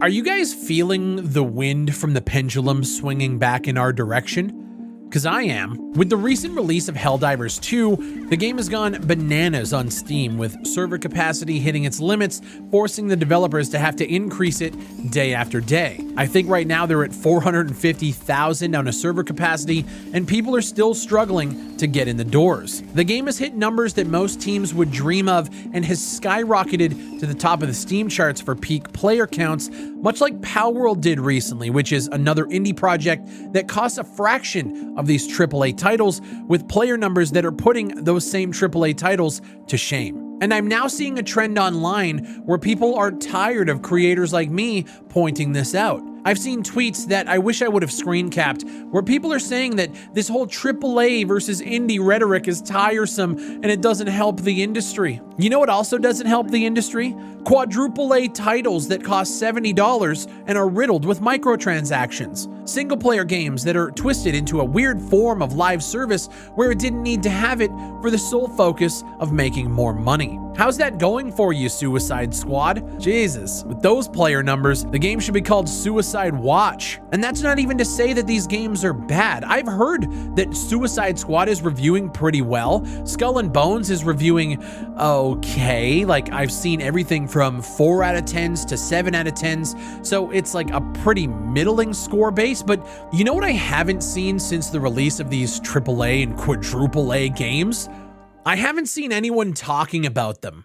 Are you guys feeling the wind from the pendulum swinging back in our direction? Because I am. With the recent release of Helldivers 2, the game has gone bananas on Steam, with server capacity hitting its limits, forcing the developers to have to increase it day after day. I think right now they're at 450,000 on a server capacity, and people are still struggling to get in the doors. The game has hit numbers that most teams would dream of and has skyrocketed to the top of the Steam charts for peak player counts, much like Palworld did recently, which is another indie project that costs a fraction of these AAA titles, with player numbers that are putting those same AAA titles to shame. And I'm now seeing a trend online where people are tired of creators like me pointing this out. I've seen tweets that I wish I would have screen capped, where people are saying that this whole AAA versus indie rhetoric is tiresome and it doesn't help the industry. You know what also doesn't help the industry? Quadruple A titles that cost $70 and are riddled with microtransactions. Single player games that are twisted into a weird form of live service where it didn't need to have it for the sole focus of making more money. How's that going for you, Suicide Squad? Jesus, with those player numbers, the game should be called Suicide Watch. And that's not even to say that these games are bad. I've heard that Suicide Squad is reviewing pretty well. Skull and Bones is reviewing okay. Like, I've seen everything from 4 out of 10s to 7 out of 10s. So it's like a pretty middling score base. But you know what I haven't seen since the release of these AAA and quadruple A games? I haven't seen anyone talking about them.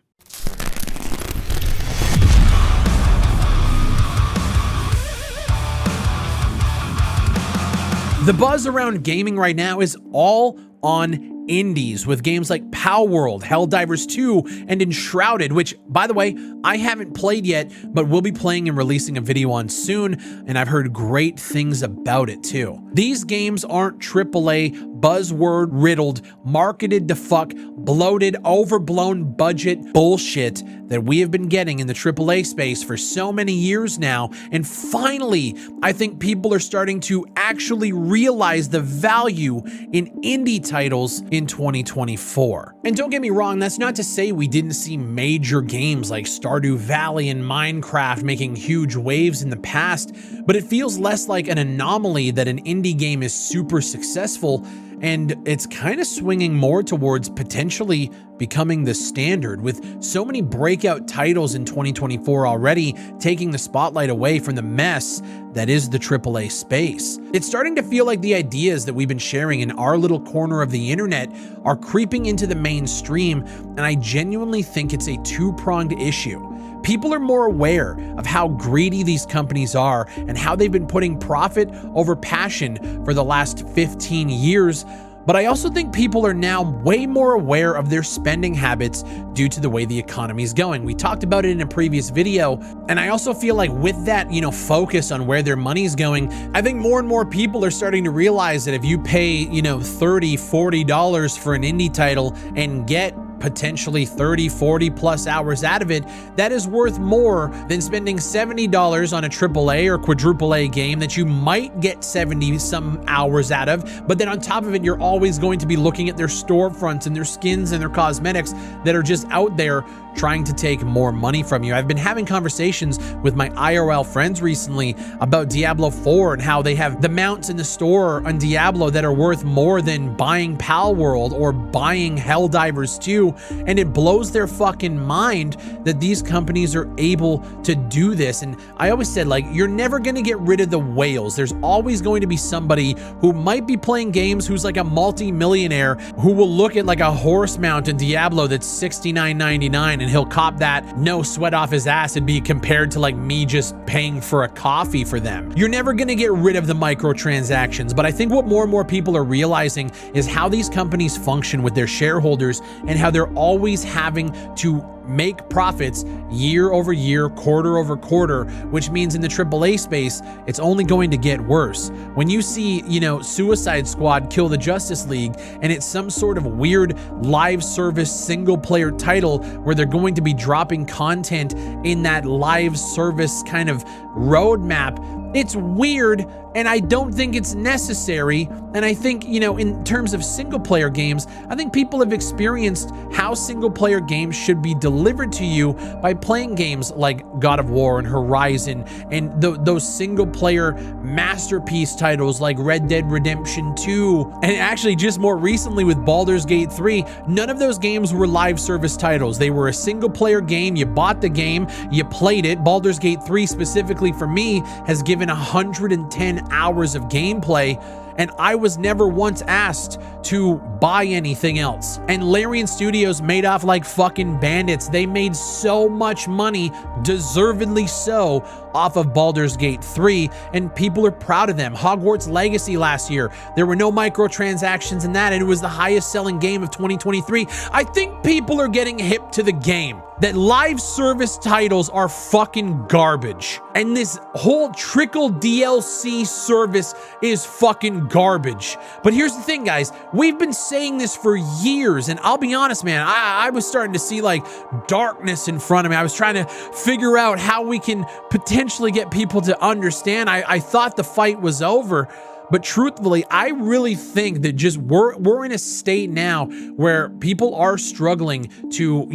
The buzz around gaming right now is all on indies, with games like Palworld, Helldivers 2, and Enshrouded, which, by the way, I haven't played yet, but will be playing and releasing a video on soon, and I've heard great things about it too. These games aren't AAA, buzzword-riddled, marketed to fuck, bloated, overblown budget bullshit that we have been getting in the AAA space for so many years now, and finally, I think people are starting to actually realize the value in indie titles in 2024. And don't get me wrong, that's not to say we didn't see major games like Stardew Valley and Minecraft making huge waves in the past, but it feels less like an anomaly that an indie game is super successful, and it's kind of swinging more towards potentially becoming the standard, with so many breakout titles in 2024 already taking the spotlight away from the mess that is the AAA space. It's starting to feel like the ideas that we've been sharing in our little corner of the internet are creeping into the mainstream, and I genuinely think it's a two-pronged issue. People are more aware of how greedy these companies are and how they've been putting profit over passion for the last 15 years. But I also think people are now way more aware of their spending habits due to the way the economy is going. We talked about it in a previous video, and I also feel like with that, focus on where their money's going, I think more and more people are starting to realize that if you pay, $30, $40 for an indie title and get potentially 30, 40 plus hours out of it, that is worth more than spending $70 on a AAA or quadruple A game that you might get 70 some hours out of, but then on top of it, you're always going to be looking at their storefronts and their skins and their cosmetics that are just out there trying to take more money from you. I've been having conversations with my IRL friends recently about Diablo 4 and how they have the mounts in the store on Diablo that are worth more than buying Palworld or buying Helldivers 2, and it blows their fucking mind that these companies are able to do this. And I always said, you're never going to get rid of the whales. There's always going to be somebody who might be playing games who's like a multi-millionaire who will look at like a horse mount in Diablo that's $69.99 and he'll cop that no sweat off his ass and be compared to like me just paying for a coffee for them. You're never going to get rid of the microtransactions, but I think what more and more people are realizing is how these companies function with their shareholders and how they're always having to make profits year over year, quarter over quarter, which means in the AAA space, it's only going to get worse. When you see, Suicide Squad kill the Justice League, and it's some sort of weird live service single player title where they're going to be dropping content in that live service kind of roadmap, it's weird, and I don't think it's necessary. And I think, in terms of single player games, I think people have experienced how single player games should be delivered delivered to you by playing games like God of War and Horizon and those single player masterpiece titles like Red Dead Redemption 2. And actually just more recently with Baldur's Gate 3, none of those games were live service titles. They were a single player game. You bought the game, you played it. Baldur's Gate 3 specifically for me has given 110 hours of gameplay, and I was never once asked to buy anything else. And Larian Studios made off like fucking bandits. They made so much money, deservedly so, off of Baldur's Gate 3, and people are proud of them. Hogwarts Legacy last year, there were no microtransactions in that, and it was the highest selling game of 2023. I think people are getting hip to the game that live service titles are fucking garbage. And this whole trickle DLC service is fucking garbage. But here's the thing, guys. We've been saying this for years, and I'll be honest, man, I was starting to see like darkness in front of me. I was trying to figure out how we can potentially get people to understand. I thought the fight was over. But truthfully, I really think that just we're in a state now where people are struggling to,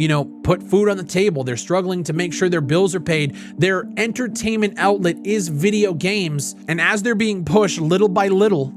put food on the table. They're struggling to make sure their bills are paid. Their entertainment outlet is video games. And as they're being pushed little by little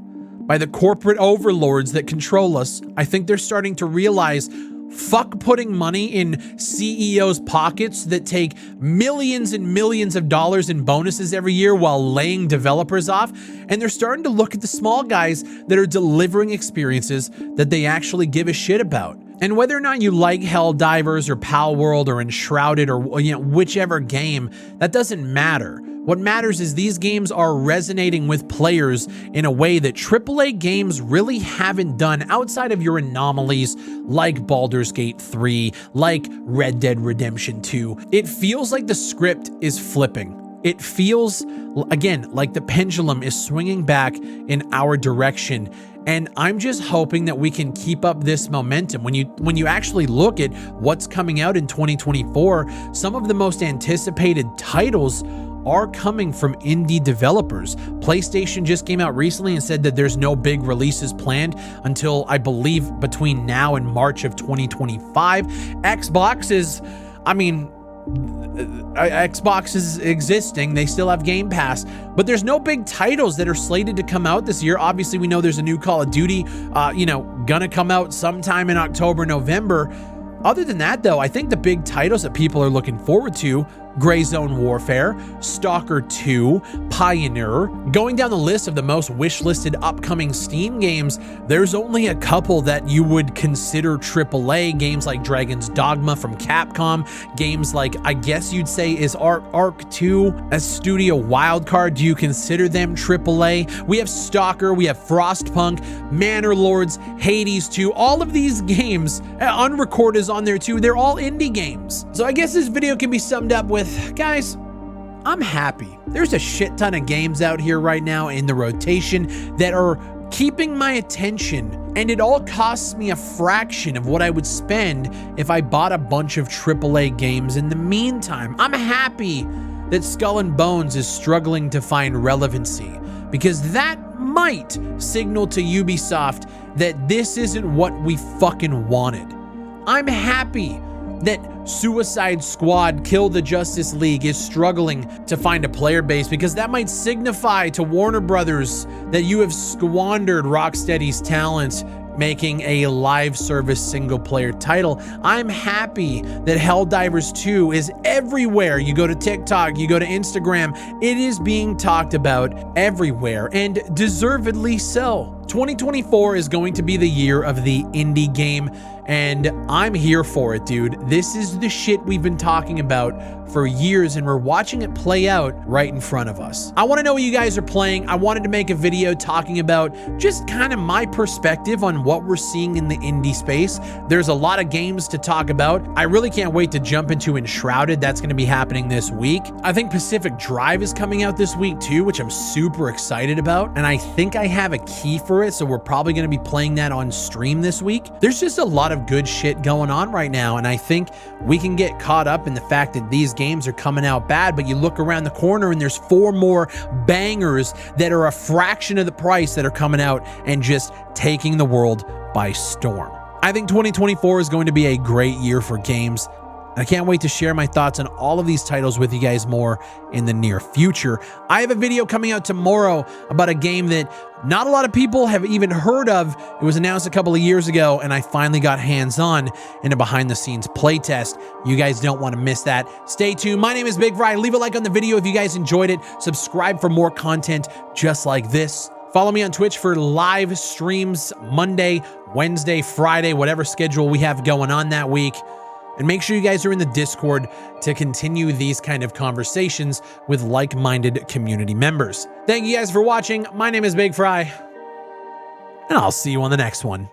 by the corporate overlords that control us, I think they're starting to realize, fuck putting money in CEOs' pockets that take millions and millions of dollars in bonuses every year while laying developers off. And they're starting to look at the small guys that are delivering experiences that they actually give a shit about. And whether or not you like Helldivers or Palworld or Enshrouded or whichever game, that doesn't matter. What matters is these games are resonating with players in a way that AAA games really haven't done outside of your anomalies like Baldur's Gate 3, like Red Dead Redemption 2. It feels like the script is flipping. It feels, again, like the pendulum is swinging back in our direction. And I'm just hoping that we can keep up this momentum. When you actually look at what's coming out in 2024, some of the most anticipated titles are coming from indie developers. PlayStation just came out recently and said that there's no big releases planned until, I believe, between now and March of 2025. Xbox is existing. They still have Game Pass, but there's no big titles that are slated to come out this year. Obviously, we know there's a new Call of Duty, gonna come out sometime in October, November. Other than that, though, I think the big titles that people are looking forward to: Gray Zone Warfare, Stalker 2, Pioneer. Going down the list of the most wishlisted upcoming Steam games, there's only a couple that you would consider AAA. Games like Dragon's Dogma from Capcom, games like, I guess you'd say, is Arc 2 a studio wildcard? Do you consider them AAA? We have Stalker, we have Frostpunk, Manor Lords, Hades 2. All of these games, Unrecord is on there too. They're all indie games. So I guess this video can be summed up with, guys, I'm happy. There's a shit ton of games out here right now in the rotation that are keeping my attention, and it all costs me a fraction of what I would spend if I bought a bunch of AAA games in the meantime. I'm happy that Skull and Bones is struggling to find relevancy, because that might signal to Ubisoft that this isn't what we fucking wanted. I'm happy that Suicide Squad Kill the Justice League is struggling to find a player base, because that might signify to Warner Brothers that you have squandered Rocksteady's talent making a live service single player title. I'm happy that Helldivers 2 is everywhere. You go to TikTok, you go to Instagram, it is being talked about everywhere, and deservedly so. 2024 is going to be the year of the indie game, and I'm here for it, dude. This is the shit we've been talking about for years, and we're watching it play out right in front of us. I want to know what you guys are playing. I wanted to make a video talking about just kind of my perspective on what we're seeing in the indie space. There's a lot of games to talk about. I really can't wait to jump into Enshrouded. That's going to be happening this week. I think Pacific Drive is coming out this week too, which I'm super excited about, and I think I have a key for it, so we're probably going to be playing that on stream this week. There's just a lot of good shit going on right now, and I think we can get caught up in the fact that these games are coming out bad, but you look around the corner and there's 4 more bangers that are a fraction of the price that are coming out and just taking the world by storm. I think 2024 is going to be a great year for games. I can't wait to share my thoughts on all of these titles with you guys more in the near future. I have a video coming out tomorrow about a game that not a lot of people have even heard of. It was announced a couple of years ago, and I finally got hands-on in a behind-the-scenes playtest. You guys don't want to miss that. Stay tuned. My name is Big Fry. Leave a like on the video if you guys enjoyed it. Subscribe for more content just like this. Follow me on Twitch for live streams Monday, Wednesday, Friday, whatever schedule we have going on that week. And make sure you guys are in the Discord to continue these kind of conversations with like-minded community members. Thank you guys for watching. My name is Big Fry, and I'll see you on the next one.